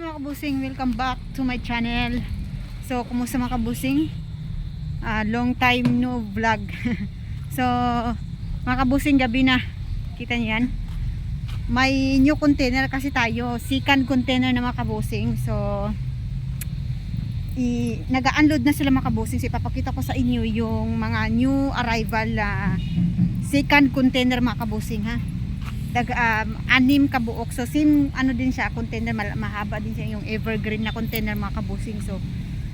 mga kabusing, welcome back to my channel. So, kumusta mga kabusing? Long time no vlog. So, mga kabusing, gabi na. Kita niyo yan? May new container kasi tayo, second container na mga kabusing. So, nag-unload na sila mga kabusing. So, ipapakita ko sa inyo yung mga new arrival second container mga kabusing ha. Anim kabuok. So same ano din siya, container, mahaba din siya, yung evergreen na container mga kabusing. So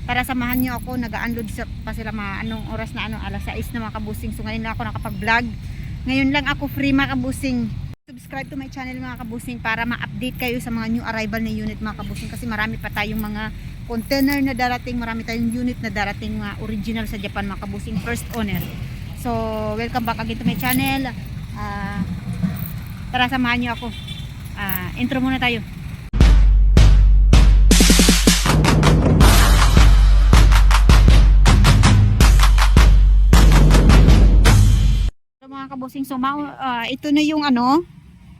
para samahan niyo ako, nag-unload pa sila anong oras na, alas 6 na mga kabusing. So ngayon lang ako nakapag-vlog. Ngayon lang ako free mga kabusing. Subscribe to my channel mga kabusing para ma-update kayo sa mga new arrival na unit mga kabusing, kasi marami pa tayong mga container na darating, marami tayong unit na darating mga original sa Japan mga kabusing, first owner. So welcome back again to my channel. Tara, samahan nyo ako. Intro muna tayo. So, mga kabusing, so ito na yung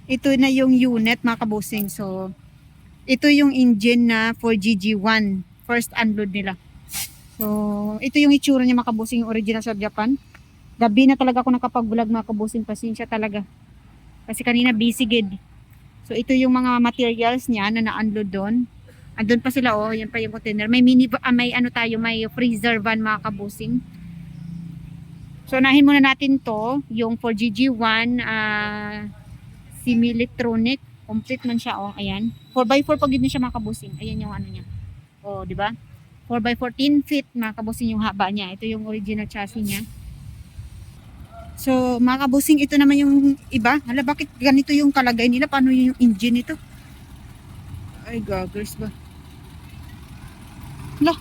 ito na yung unit mga kabusing. So ito yung engine na 4GG1, first unload nila. So ito yung itsura niya mga kabusing, original sa Japan. Gabi na talaga ako nakapag-vlog mga kabusing, pasensya talaga. Kasi kanina busy gid. So ito yung mga materials niya na na-unload doon. Andun pa sila, oh, yan pa yung container. May may may freezer van mga kabusing. So unahin muna natin to, yung 4GG1 semi-electronic. Complete man siya, oh, ayan. 4x4 pag yun siya mga kabusing. Ayan yung ano niya. Oh, di ba? 4x14 feet mga kabusing yung haba niya. Ito yung original chassis niya. So mga kabusing, ito naman yung iba. Hala, bakit ganito yung kalagay nila? Paano yung engine nito? Ay, goggles ba? Hala,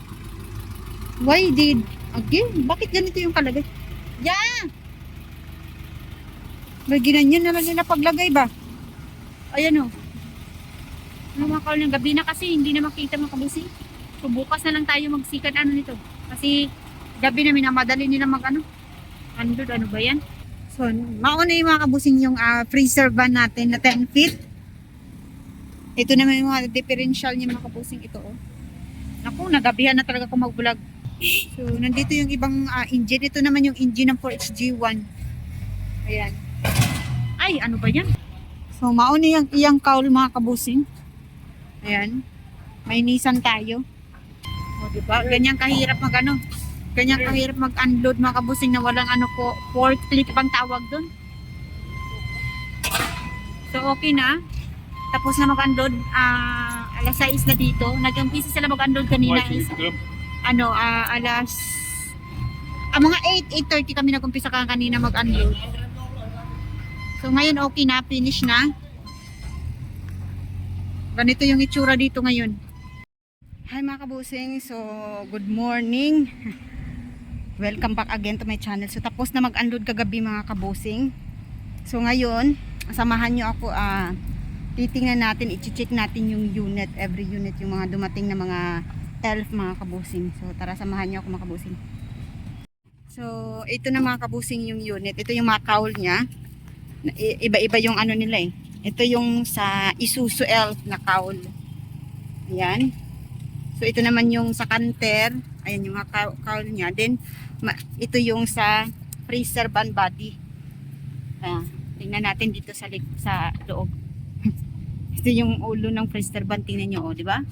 why did again? Bakit ganito yung kalagay? Yeah! May ginanyan naman nila paglagay ba? Ayan o. Ano mga kaul ng gabi na kasi hindi na makita mga kabusing. So bukas na lang tayo magsikat nito. Kasi gabi na minamadali nila unload, ano ba yan? So, mauna yung mga kabusing yung freezer van natin na 10 feet. Ito naman yung mga differential niya mga kabusing, ito oh. Naku, nagabihan na talaga ako mag-vlog. So, nandito yung ibang engine. Ito naman yung engine ng 4HG1. Ayan. Ay, ano ba yan? So, mauna yung iyang cowl mga kabusing. Ayan. May Nissan tayo. O, diba? Ganyan kahirap Ganyan kahirap mag-unload mga kabusing na walang forklift pang tawag doon. So okay na. Tapos na mag-unload. Alas 6 na dito. Nag-umpisa sila mag-unload kanina is mga 8:30 kami nag-umpisa kanina mag-unload. So ngayon okay na, finish na. Ganito yung itsura dito ngayon. Hi mga kabusing, so good morning. Welcome back again to my channel. So tapos na mag-unload kagabi mga kabusing. So ngayon, samahan nyo ako, titingnan natin, i-check natin yung unit, every unit, yung mga dumating na mga elf mga kabusing. So tara, samahan nyo ako mga kabusing. So ito na mga kabusing yung unit. Ito yung mga cowl nya. Iba-iba yung nila eh. Ito yung sa Isuzu elf na cowl. Ayan. So ito naman yung sa canter. Ayan yung mga cowl nya. Then ito yung sa freezer van body. Tingnan natin dito sa loob. Ito yung ulo ng freezer van. Tingnan nyo, oh, di ba?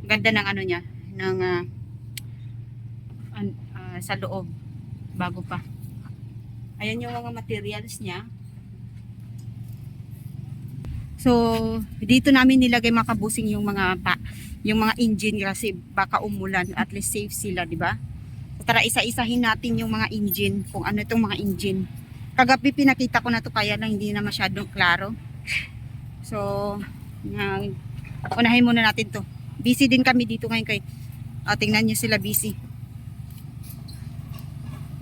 Ganda ng niya, ng sa loob. Bago pa. Ayan yung mga materials niya. So dito namin nilagay mga kabusing yung mga engine kasi baka umulan, at least safe sila, di ba? So, tara, isa-isahin natin yung mga engine, kung ano itong mga engine. Kagabi pinakita ko na to, kaya lang hindi na masyadong klaro. So unahin muna natin to. Busy din kami dito ngayon kay tingnan nyo sila, busy.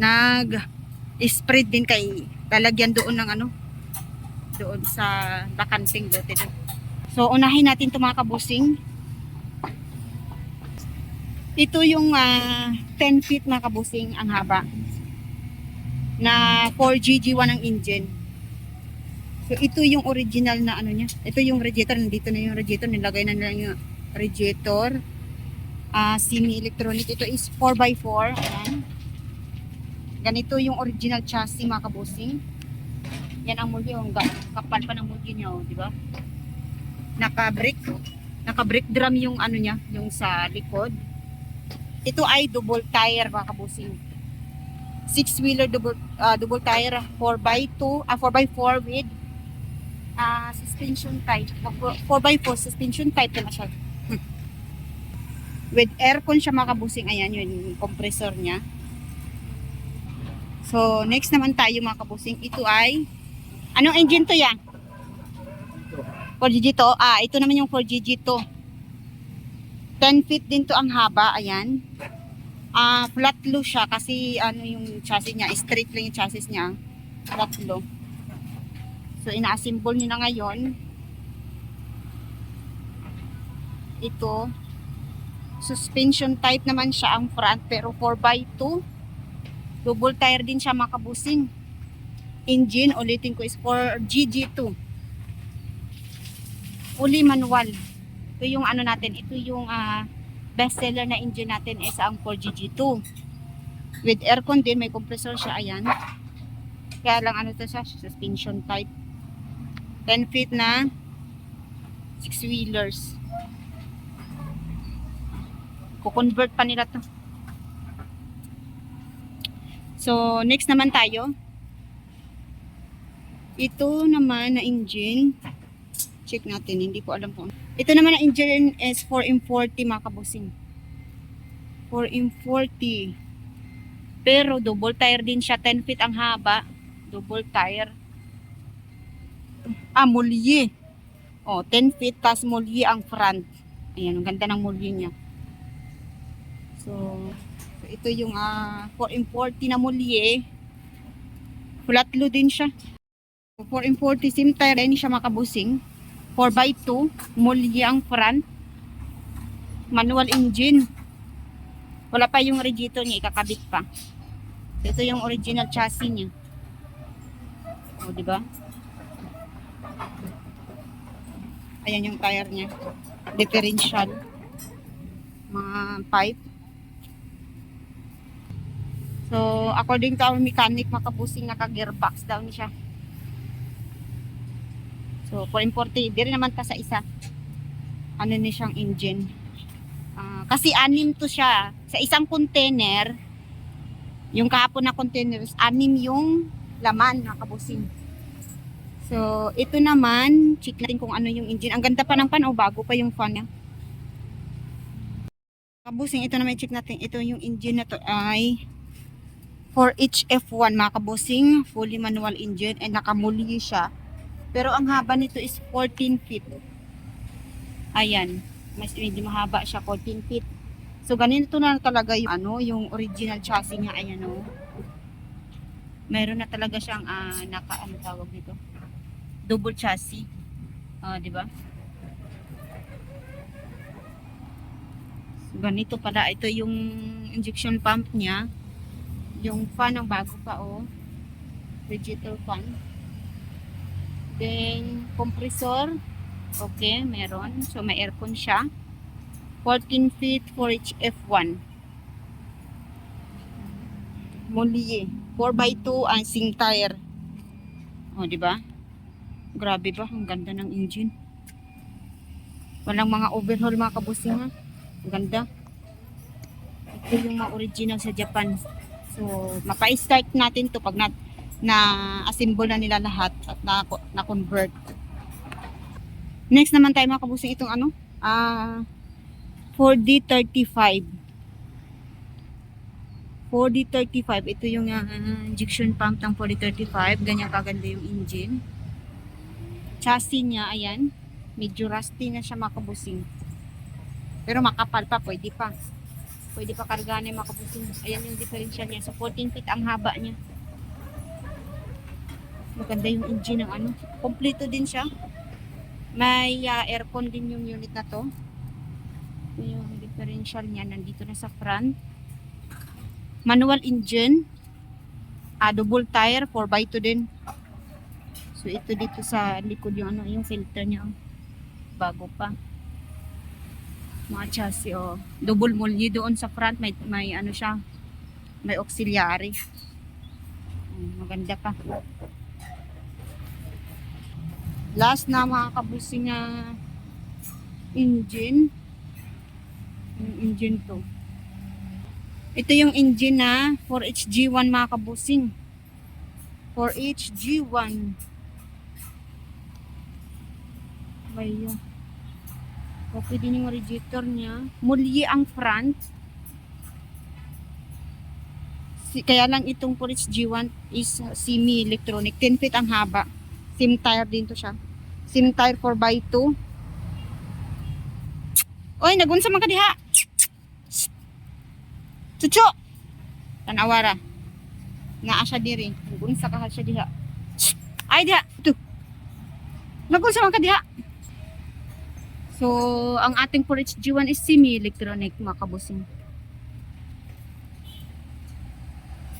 Nag-spread din kay lalagyan doon ng doon sa bakanting lote doon. So unahin natin to mga kabusing. Ito yung 10 feet mga kabusing ang haba na 4GG1 ang engine. So So ito yung original na ano niya. Ito yung radiator, nandito na yung radiator, nilagay na nila yung radiator. Semi-electronic. Ito is 4x4. Ayan. Ganito yung original chassis mga kabusing. Yan ang mulyo, ang kapal pa ng mulyo niya, oh, di ba? Naka-brick drum yung ano niya, yung sa likod. Ito ay double tire mga kabusing. 6-wheeler double tire 4x2, 4x4 with suspension type. 4x4 suspension type na siya. With aircon siya mga kabusing. Ayan yung compressor niya. So next naman tayo mga kabusing. Ito ay anong engine to yan? 4GG to. Ito naman yung 4GG to. 10 feet din to ang haba. Ayan. Flat low siya kasi ano yung chassis niya, straight lang yung chassis niya. Flat low. So ina-assemble niyo na ngayon. Ito suspension type naman siya ang front pero 4x2. Double tire din siya mga kabusing. Engine ulitin ko is 4GG2. Fully manual. Ito yung ano natin, ito yung best seller na engine natin is ang 4GG2 with aircon din, may compressor siya. Ayan, kaya lang ano to siya, suspension type. 10 feet na 6 wheelers. Ko-convert pa nila to. So next naman tayo, ito naman na engine, check natin, hindi ko alam kung ito naman ang engine is 4M40 mga kabusing. 4M40. Pero double tire din siya. 10 feet ang haba. Double tire. Mulye. 10 feet tas mulye ang front. Ayan, ang ganda ng mulye niya. So ito yung 4M40 na mulye. Flat low din siya. 4M40 same tire din siya mga kabusing. 4x2, mulye ang front, manual engine. Wala pa yung radiator niya, ikakabit pa. Ito yung original chassis niya. Di ba? Ayan yung tire niya. Differential. Mga pipe. So, according to our mechanic, makabusing naka-gearbox daw niya siya. So, 440, di rin naman ta sa isa. Ano ni siyang engine. Kasi 6 to siya. Sa isang container, yung kahapon na container, 6 yung laman na kabusing. So, ito naman, check natin kung ano yung engine. Ang ganda pa ng fan, bago pa yung fan niya. Kabusing, ito naman check natin. Ito yung engine na to ay 4HF1 mga kabusing. Fully manual engine and nakamuli siya. Pero ang haba nito is 14 feet. Ayan. Mas hindi mahaba siya, 14 feet. So, ganito na talaga yung, yung original chassis niya. Ayan, Meron na talaga siyang, tawag dito? Double chassis. Di ba? So, ganito pala. Ito yung injection pump niya. Yung fan ang bago pa, Radiator fan. Then, compressor. Okay, meron. So, may aircon siya. 14 feet 4HF1. Mulye. 4x2 ang sing tire. Di ba? Grabe ba? Ang ganda ng engine. Walang mga overhaul mga kabusing, ha? Ang ganda. Ito yung mga original sa Japan. So, mapa-start natin to pag na-assemble na nila lahat at na-convert. Next naman tayo mga kabusing itong 4D35. 4D35. Ito yung injection pump ng 4D35. Ganyan kaganda yung engine. Chassis niya, ayan. Medyo rusty na siya mga kabusing. Pero makapal pa, pwede pa. Pwede pa kargahan yung mga kabusing. Ayan yung differential niya. So 14 feet ang haba niya. Maganda yung engine ng kompleto din siya. May aircon din yung unit na to. Yung differential niya nandito na sa front. Manual engine. Double tire 4x2 din. So ito dito sa likod yung ano, yung filter niya. Oh. Bago pa. Mga chassis oh. Double mulli doon sa front, may ano siya, may auxiliary. Maganda pa. Last na mga kabusing na engine. Yung engine to. Ito yung engine na 4HG1 mga kabusing. 4HG1. Bayo. Okay din yung radiator niya. Mulyi ang front. Kaya lang itong 4HG1 is semi-electronic. 10 feet ang haba. Sim tire din to siya. Sim tire 4x2. Oy, nagunsa man ka diha. Chucho. Tanawara. Naa siya diri. Nagunsa ka siya diha. Ay diha. Ito. Nagunsa man ka diha. So, ang ating 4HG1 is semi-electronic mga kabusing.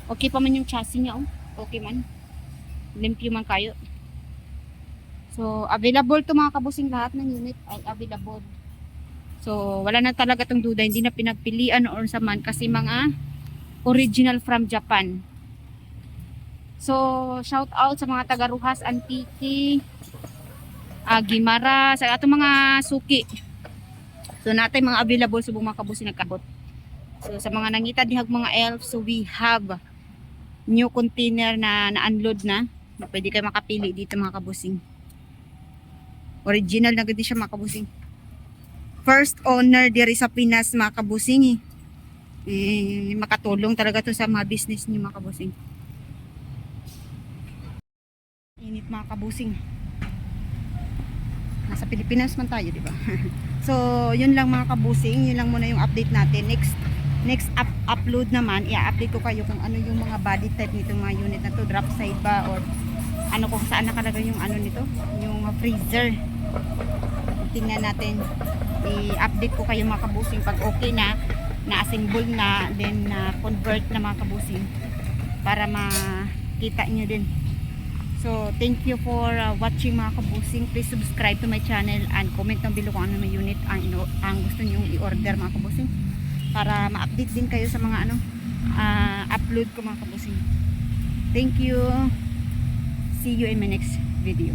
Okay pa man yung chassis niya, oh. Okay man. Limpyo man kayo. So, available to mga kabusing, lahat ng unit ay available. So, wala na talaga tong duda, hindi na pinagpilian or sa man kasi mga original from Japan. So, shout out sa mga taga Ruhas Antique, Gimara, sa atong mga suki. So, natin mga available sa mga kabusing nagkabot. So, sa mga nangita dihag mga elf, so we have new container na na-unload na. Pwede kayo makapili dito mga kabusing. Original na gadi siya mga kabusing. First owner diri sa Pinas mga kabusing. Makatulong talaga to sa mga business niyo mga kabusing. Init mga kabusing. Nasa Pilipinas man tayo, di ba? So, yun lang mga kabusing. Yun lang muna yung update natin. Next upload naman, i-update ko kayo kung ano yung mga body type nito mga unit na to. Drop side ba or ano kung saan nakalagay yung ano nito, yung freezer. Tingnan natin. I-update ko kayo mga kabusing pag okay na, na-assemble na, then convert na mga kabusing para makita nyo din. So, thank you for watching mga kabusing. Please subscribe to my channel and comment down below kung ano may unit ang gusto nyo i-order mga kabusing para ma-update din kayo sa mga upload ko mga kabusing. Thank you. See you in my next video.